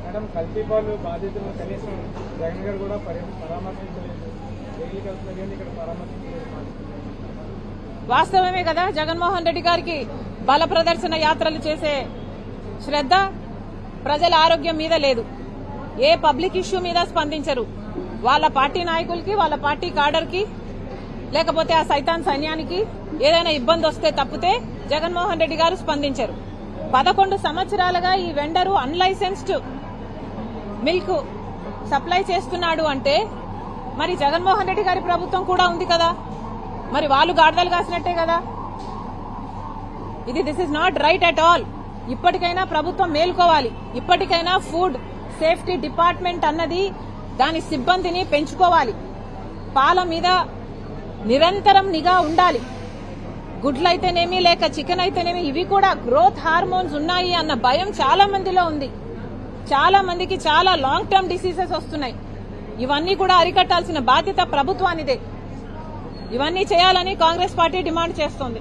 Madam కల్తీపాలు బాధితులు కనీసం జగన్ గారు కూడా పరామర్శించలేదు. జైలుకి వెళ్తున్నారు ఇక్కడ పరామర్శించలేదు. వాస్తవమే కదా, జగన్మోహన్ రెడ్డి గారికి బల ప్రదర్శన యాత్రలు చేసే శ్రద్ధ ప్రజల ఆరోగ్యం మీద లేదు. ఏ పబ్లిక్ ఇష్యూ మీద స్పందించరు. వాళ్ళ పార్టీ నాయకులకి, వాళ్ళ పార్టీ కాడర్కి, లేకపోతే ఆ సైతాన్ సైన్యానికి ఏదైనా ఇబ్బంది వస్తే తప్పితే జగన్మోహన్ రెడ్డి గారు స్పందించరు. 11 సంవత్సరాలుగా ఈ వెండరు అన్లైసెన్స్డ్ మిల్క్ సప్లై చేస్తున్నాడు అంటే మరి జగన్మోహన్ రెడ్డి గారి ప్రభుత్వం కూడా ఉంది కదా, మరి వాళ్ళు గాడిదలు కాసినట్టే కదా. This is not right at all. ఇప్పటికైనా ప్రభుత్వం మేల్కోవాలి. ఇప్పటికైనా ఫుడ్ సేఫ్టీ డిపార్ట్మెంట్ అన్నది దాని సిబ్బందిని పెంచుకోవాలి. పాల మీద నిరంతరం నిఘా ఉండాలి. గుడ్లైతేనేమి లేక చికెన్ అయితేనేమి ఇవి కూడా గ్రోత్ హార్మోన్స్ ఉన్నాయి అన్న భయం చాలా మందిలో ఉంది. చాలా మందికి చాలా లాంగ్ టర్మ్ డిసీజెస్ వస్తున్నాయి. ఇవన్నీ కూడా అరికట్టాల్సిన బాధ్యత ప్రభుత్వానిదే. ఇవన్నీ చేయాలని కాంగ్రెస్ పార్టీ డిమాండ్ చేస్తోంది.